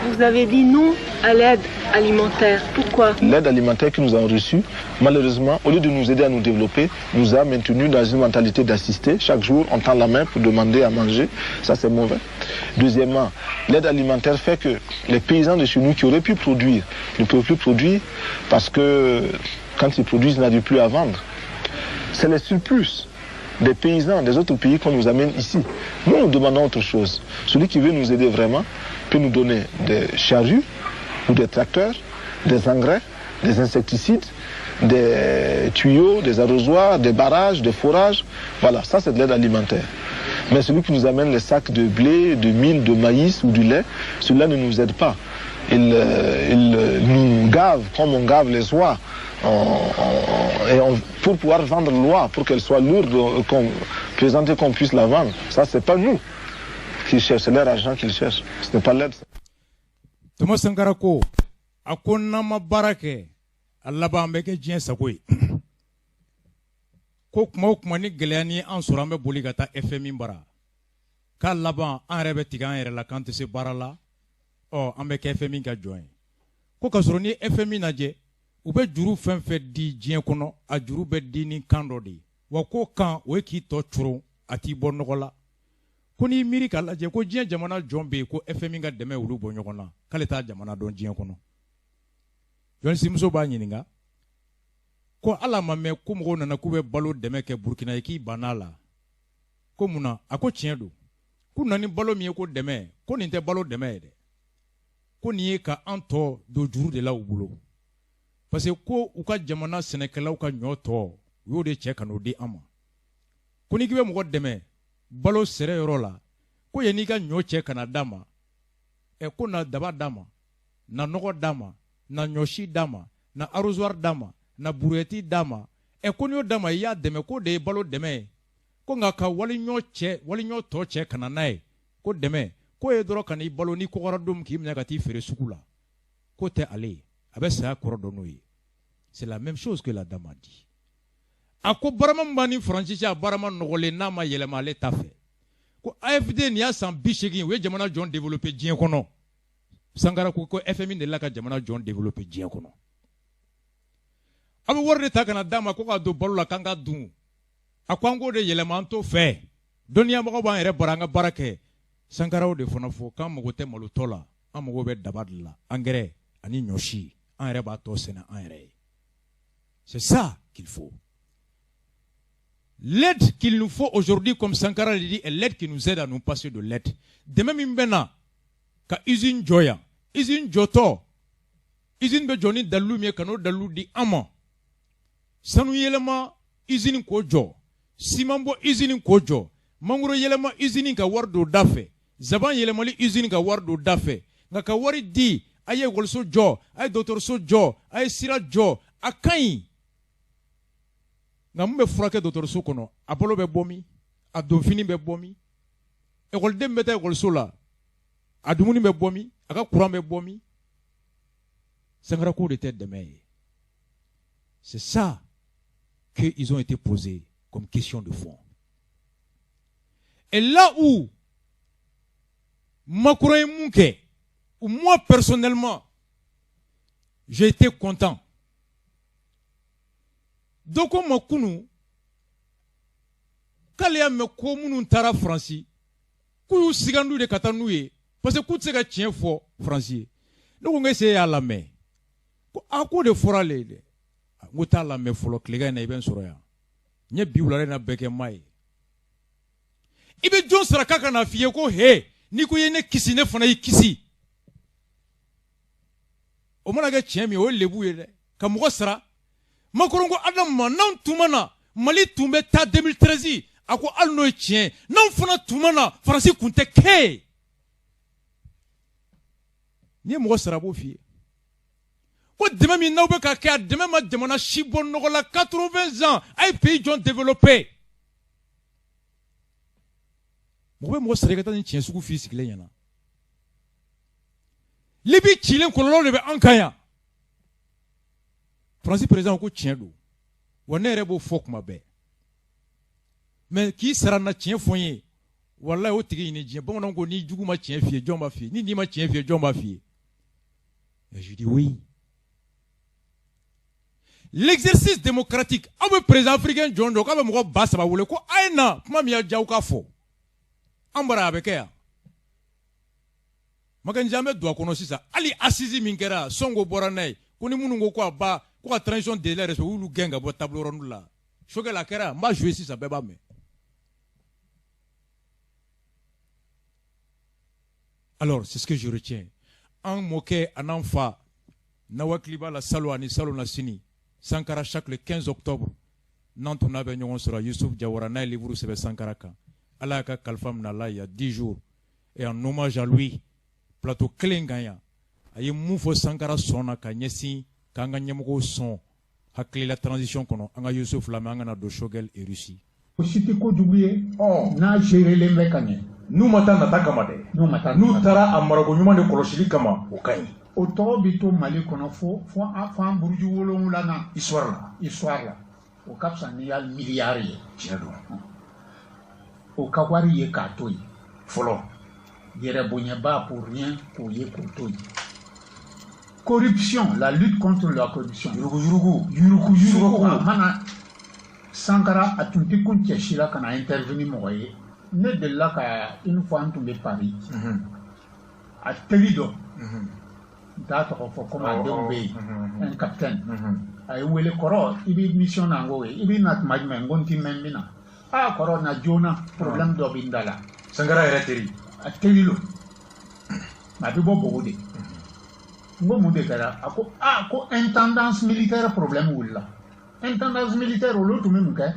Vous avez dit non à l'aide alimentaire. Pourquoi? L'aide alimentaire que nous avons reçue, malheureusement, au lieu de nous aider à nous développer, nous a maintenus dans une mentalité d'assister. Chaque jour, on tend la main pour demander à manger. Ça, c'est mauvais. Deuxièmement, l'aide alimentaire fait que les paysans de chez nous qui auraient pu produire ne peuvent plus produire parce que quand ils produisent, ils n'arrivent plus à vendre. C'est les surplus des paysans des autres pays qu'on nous amène ici. Nous, nous demandons autre chose. Celui qui veut nous aider vraiment peut nous donner des charrues ou des tracteurs, des engrais, des insecticides, des tuyaux, des arrosoirs, des barrages, des forages. Voilà, ça c'est de l'aide alimentaire. Mais celui qui nous amène les sacs de blé, de mil, de maïs ou du lait, celui-là ne nous aide pas. Il nous gave comme on gave les oies pour pouvoir vendre l'oie, pour qu'elle soit lourde, pesante, qu'on puisse la vendre. Ça, c'est pas nous qui cherchent, c'est leur argent qu'ils cherchent. Ce n'est pas l'aide. Thomas Sankara ko akonama barake alaba mbeke jien sakoi ko kuma ni geleani an surambe boli gata FMI bara ka laban an rebe tigan yere la kante se barala o an be FMI ka join ko kasoro ni FMI naje u be juru fenfe di jien kono a juru be di ni kando di wa ko kan o ki to churu ati bonnogola ko ni miri kala je ko jien jamana jombe ko FMI ga deme ulu bo nyogona kale ta jamana don jien kono yon simso ba nyininga ko ala mame ko mo nana ko be balo deme ke Burkina ki banala ko muna ako tiendo ko nani balo mi ko deme ko ni te balo deme de ko ni ka anto do juru de la ubulo parce que ko u ka jamana senekelaw ka nyoto yo de che kanu di ama ko ni gibe mo deme balo sere yoro la ko ye ni ka nyo che kana dama e ko na daba dama na nogo dama na nyoshi dama na arrosoir dama na bureti dama e ko ni o dama ya deme ko de balo deme ko nga ka wali nyo to che kana nai ko deme ko e doro kana i balo ni ko goradum ki mnya ka ti fere sukula ko te ale abesa korodonoyi. C'est la même chose que la dame a dit. Ako barama mbani Francis a barama nogole nama yelema le tafe. Ko AFD ni a san bishegi we jamana John développer dien kono. Sangara ko FMI de la ka jamana John développer dien kono. Abu warde ta kana dama ko ka do balola kanga dun. Akwango de yelema anto fe. Donia mo ba ere baranga barake. Sangara o de fonafo kan mo gote malotola. Amogo be dabadla. Engrais ani nyoshi. An ere ba to sena an ere. C'est ça qu'il faut. L'aide qu'il nous faut aujourd'hui, comme Sankara le dit, est l'aide qui nous aide à nous passer de l'aide. De même, Mbena, ka usine Joya, usine Joto, usine Bejoni Dalou, Miekano Dalou di Ama, Sanu Yelema, usine Kojo, Simambo, usine Kojo, Manguro Yelema, usine ka wardo dafe, Zaban Yelema, usine ka wardo dafe, Naka wari di, aye Wolso Jo, aye Dr. So Jo, aye Sira Jo, Akain. Nambe frake Dr. So kono, Apollo be bomi, a Donfini be bomi, e gol dem beta gol sola, a Dumuni be bomi, aka Kouran be bomi, Sangara coup de tête de mer. C'est ça qu'ils ont été posés comme question de fond. Et là où Makouran Mouke, où moi personnellement, j'ai été content. Donc, on m'a connu, quand il y a me commun tara Franci, kou sigandu de katanouye, parce que kou tsega tien fo Franci. Donc, on essaie à la main. A coup de forale, on t'a la main folo, klega na iben soroya. Nye biwlare na beke mai. Ibe John Srakaka na fiye ko he, ni ko yene kisi ne fana yi kisi. O mana ga tien mi o lebu ye, kamugo sara. Makorongo Adam nan tumana Mali tumbe ta 2013 ako alno tien nan fana tumana Francis kunte ke ni mo sarabo fie ko dema mi nawbe ka ka dema ma demana shibon nogola 80 ans ay pays John développé mo be mo sarega tan tien suku fi sikle yana libi chilen ko lo be ankaya Francis président ko tien do wonne rebo fok mabe mais qui sera na tien fonye wallahi o tigi ni bon non ko ni jugu ma tien fie jomba fie ni ma tien fie jomba fie et je dis oui. L'exercice démocratique abe président africain John do ka be mo ba saba wole ko aina kuma mi ajaw ka fo ambara abeke ya magan jamais doit konosi sa ali assisi minkera songo boranay koni munungo ko ba ko la transition de l'air so ulu genga bo tableau rond là choque la kera m'a joué si ça beba me alors c'est ce que je retiens en moqué en enfa nawakliba la salo ani salo na sini Sankara chaque le 15 octobre nanto na be nyon sera Youssouf Diawara na livre sebe Sankara kan ala ka kalifa min la il y a 10 jours et en hommage à lui plateau kelen kan yan a ye mun fɔ Sankara sɔnna ka ɲɛsin k'an ka ɲɛmɔgɔw sɔn hakilila transition kɔnɔ an ka Yusuf lamɛn an kana don Shogel et Russie. O si tɛ kojugu ye n'a gérelen bɛ ka ɲɛ. N'u ma taa nata kama dɛ. N'u taara a marako ɲuman de kɔlɔsili kama o ka ɲi. O tɔgɔ bi to Mali kɔnɔ fo an buruju 7nan. Histoire la. O ka fisa n'i y'a miliyari ye. Tiɲɛ don. O ka wari ye k'a to yen. Fɔlɔ. Yɛrɛ bonyaba pour rien k'o ye k'o to yen. Corruption, la lutte contre la corruption. Yurugu. A mana Sankara a tun tɛ kun cɛsi la ka na intervenir mɔgɔ ye. Ne delila ka une fois n tun bɛ Paris. A teli dɔ. N t'a tɔgɔ fɔ comme a denw bɛ yen. Un capitaine. A ye wele kɔrɔ i bɛ mission na n ko ye. I bɛ na tuma jumɛn n ko n ti mɛn min na. Kɔrɔ na joona problème dɔ bɛ n da la. Sankara yɛrɛ teri. A teli lo. A bɛ bɔ Bogo de. N ko mun de kɛra a ko ko intendance militaire problème wulila. Intendance militaire olu tun bɛ mun kɛ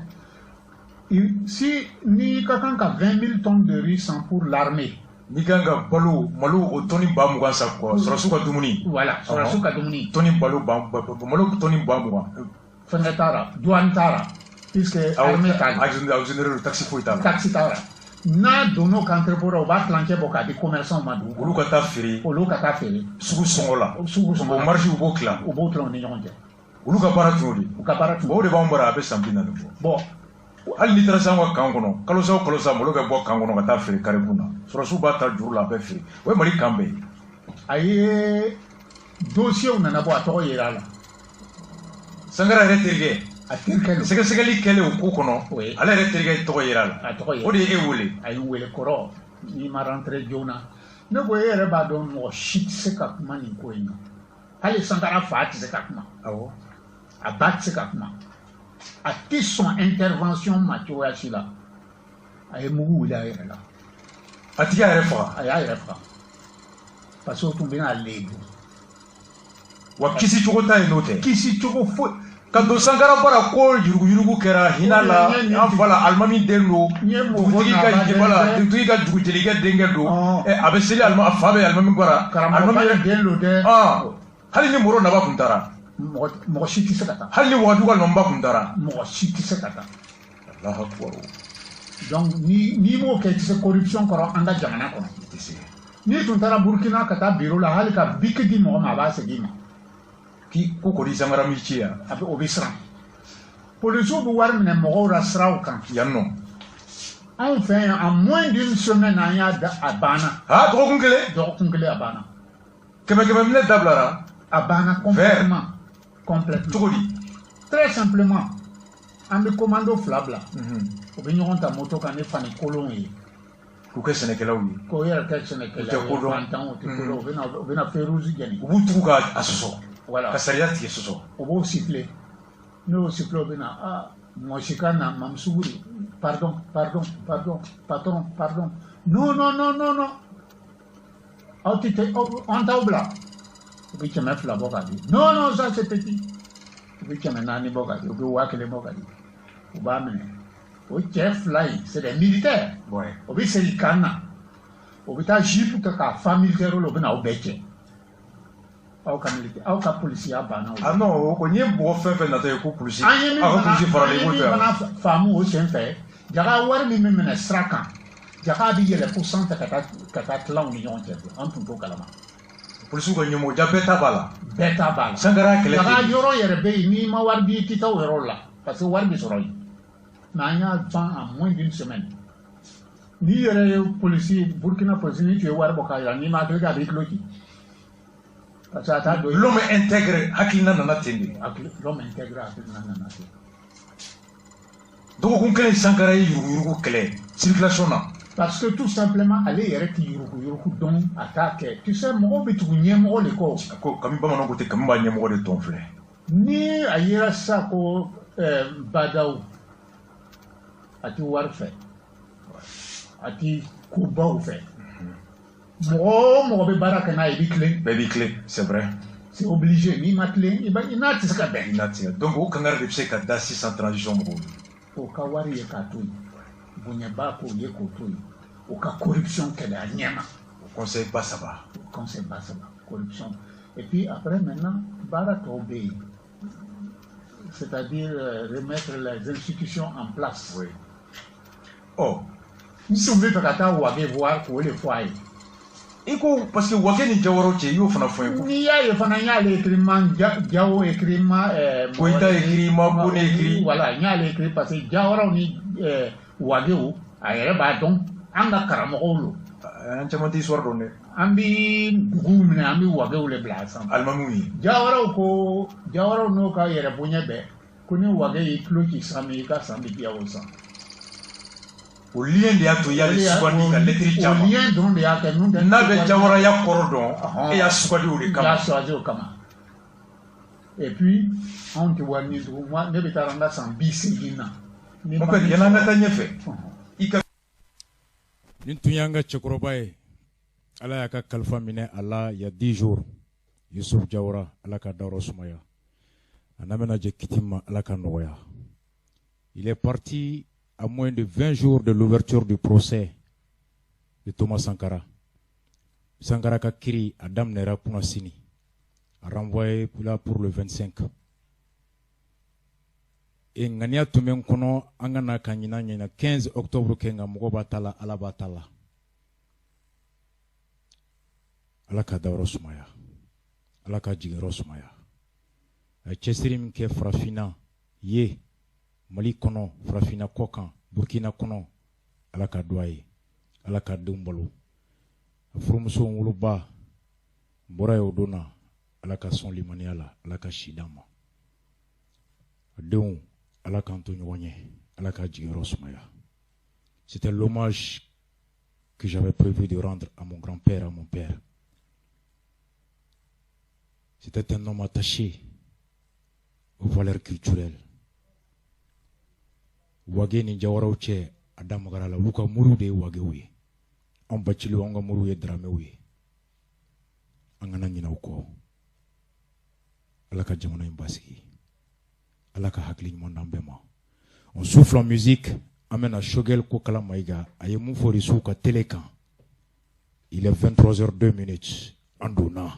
si n'i ka kan ka 20 000 tonnes de riz san pour l'armée. N'i kan ka balo malo o tɔni 20,000 san quoi sɔrɔsiw ka dumuni. Voilà sɔrɔsiw ka dumuni. Tɔni balo malo tɔni 20,000. Fɛnkɛ t'a la douane t'a la puisque armée t'a la. Exonéré taxi foyi t'a la. Taxi t'a la. N'a donn'o ka entrepôt la o b'a tilancɛ bɔ k'a di commerçant ma dugu. Olu ka taa feere. Sugu sɔngɔ la. O marché u b'o tila. U b'o tila u ni ɲɔgɔn cɛ. Olu ka baara tun y'o de. U ka baara tun. O de b'anw bara a bɛ san 40 bɔ. Bon. Hali n'i taara s'anw ka kan kɔnɔ kalosa o kalosa malo bɛ bɔ kan kɔnɔ ka taa feere Carrefour la. Sɔrɔsiw b'a ta juru la a bɛ feere. O ye Mali kan bɛɛ ye. A ye dossier nana bɔ a tɔgɔ yera a la. Sankara yɛrɛ terikɛ. A terikɛ don. Sɛgɛsɛgɛli kɛlen o ko kɔnɔ. Ale yɛrɛ terikɛ tɔgɔ yera a la. A tɔgɔ yera. O de ye e wele. A ye n wele kɔrɔ n'i ma rentré joona. Ne ko e yɛrɛ b'a dɔn mɔgɔ si tɛ se ka kuma nin ko in na. Hali Sankara fa tɛ se ka kuma. Awɔ. A ba tɛ se ka kuma. A tɛ sɔn intervention ma cogoya si la. A ye mugu wuli a yɛrɛ la. A tigi y'a yɛrɛ faga. A y'a yɛrɛ faga. Parce que o tun bɛna lebu. Wa kisi cogo t'a ye n'o tɛ. Kisi cogo foyi. Ka don Sankara bara ko yurugu kɛra hinɛ la an fa la alimami den don dugutigi ka dugujelikɛ denkɛ don a bɛ seli a fa bɛ alimami bara karamɔgɔ den don dɛ hali ni Moro Naba tun taara mɔgɔ si tɛ se ka taa hali ni Wagadu ka Nɔnba tun taara mɔgɔ si tɛ se ka taa Alahu Akibaru donc n'i m'o kɛ i tɛ se corruption kɔrɔ an ka jamana kɔnɔ n'i tun taara Burkina ka taa bureau la hali ka biki di mɔgɔ ma a b'a segin i ma ko kɔni Sankara m'i ci yan o bɛ siran policiers bɛ wari minɛ mɔgɔw la siraw kan yan nɔ anw fɛ yan en moins d'une semaine an y'a da a banna dɔgɔkun kelen a banna kɛmɛ minɛ dabilara a banna complètement cogo di très simplement an bɛ commando 2 bila u bɛ ɲɔgɔn ta moto kan ni fani kolon ye k'u kɛ sɛnɛkɛlaw ye k'o yɛrɛ kɛ sɛnɛkɛlaw ye fantan o tɛ kodɔn u bɛna Férouz jɛni u b'u tugu k'a sɔsɔ voilà ka sariya tigɛ sɔsɔ o b'o siffler n'o siffler o bɛ na mɔgɔ si ka na Mamsuguri pardon patron non aw tɛ an t'aw bila u bɛ 200 bɔ k'a di non ça c'est petit u bɛ 400 bɔ k'a di u bɛ 1000 bɔ k'a di u b'a minɛ o cɛ 2 in c'est des militaires o bɛ segin kan na o bɛ taa jipe kɛ k'a fa militaire la o bɛ na aw bɛɛ cɛ aw ka polisiya banna o non o ko n ye mɔgɔ fɛn fɛn natɔ ye ko polisi an ye min fana faamu o sen fɛ Jaga wari min bɛ minɛ sira kan Jaga bɛ yɛlɛ pourcent ta ka taa tilan u ni ɲɔgɔn cɛ an tun t'o kalama polisiw ka ɲɛmɔgɔ ja bɛɛ ta b'a la bɛɛ ta b'a la Sankara kɛlɛ Jaga yɔrɔ yɛrɛ bɛ yen n'i ma wari di i tɛ taa o yɔrɔ la parce que wari bɛ sɔrɔ yen mais an y'a ban en moins d'une semaine n'i yɛrɛ ye polisi Burkina polisi ni tu ye wari bɔ k'a jira n'i ma hakili k'a b'i tulo ci parce que a t'a dɔn l'homme intègre hakilina nana ten de l'homme intègre hakilina nana ten dɔgɔkun kelen Sankara ye yuruguyurugu kɛlɛ circulation na parce que tout simplement ale yɛrɛ tɛ yuruguyurugu dɔn a t'a kɛ tu sais mɔgɔw bɛ tugu ɲɛmɔgɔ de kɔ ko kami bamananw ko ten kami b'a ɲɛmɔgɔ de tɔn filɛ ni a yera sisan ko Badaw a tɛ wari fɛ a tɛ kobaw fɛ mɔgɔ o mɔgɔ bɛ baara kɛ n'a ye i b'i tilen bɛɛ b'i tilen c'est vrai c'est obligé n'i ma tilen i n'a tɛ se ka bɛn i n'a tɛ donc o kangari de bɛ se ka da sisan transition mɔgɔw o ka wari ye k'a to yen Bonyaba ko ye ko to o ka corruption qu'elle a niama. Conseil Bassaba. Conseil Bassaba, corruption. Et puis après maintenant, Bara Tobé, c'est-à-dire remettre les institutions en place. Oui. Oh. Nous sommes venus à Ouagé voir pour les foyers. Parce que Ouagé ni Jawaro Tché, il faut faire. Il y a l'écriment, Jao écriment, Koïta écriment, Kone écrit. Voilà, il y a l'écrit parce que Jawaro ni Ouagé, ailleurs, bah donc, on a Karamolo. Un chamati soir donné. Ambi Goumne, Ambi Ouagé ou les Blas. Almamoui. Jawaro no ka yere Bougnabe, Kone Ouagé, Cloki Sami, Kassambi Diawosa. Au lien de Atoya, les Swadi, la lettre Jama. Au lien dont les Akanou, N'avait Jawara ya Korodon, et à Swadi ou les Kama. Et puis, on te voit, moi, ne vetaranga sans bisigina. Mon père, il y en a un fait. Nintuyanga Chokrobaye, Allah yaka kalfa mine Allah il y a 10 jours. Yusuf Jawara, Allah ka Dauro Soumaya. Anamena Jekitima, Allah ka Noya. Il est parti à moins de 20 jours de l'ouverture du procès de Thomas Sankara. Sankara Kakiri, Adam Nera Punasini, a renvoyé là pour le 25. Et Ngania Tumen Kono, Angana Kanyina, 15 octobre, Kenga Mogobatala, Alabatala. Alaka Dauro Soumaya. Alaka Jigero Soumaya. Chesirim ke Frafina, Ye. Mali kono, Frafina Kokan, Burkina kono, Alaka Douaye, Alaka Dumbalo, Frumuso Wuluba, Bora Odona, Alaka Son Limaniala, Alaka Shidama, Deon, Alaka Antonio Wanye, Alaka Djigirosmaya. C'était l'hommage que j'avais prévu de rendre à mon grand-père, à mon père. C'était un homme attaché aux valeurs culturelles. Wage ni Jawara Uche Adam Garala Luka Muru de Wagewe. On bachili wanga Muru ye Dramewe. Angana Nina Uko. Alaka Jamana Imbasi. Alaka Hakli Mondambema. On souffle en musique. Amène à Shogel Kokala Maïga. Ayemou Forisouka Télékan. Il est 23h02. Andona.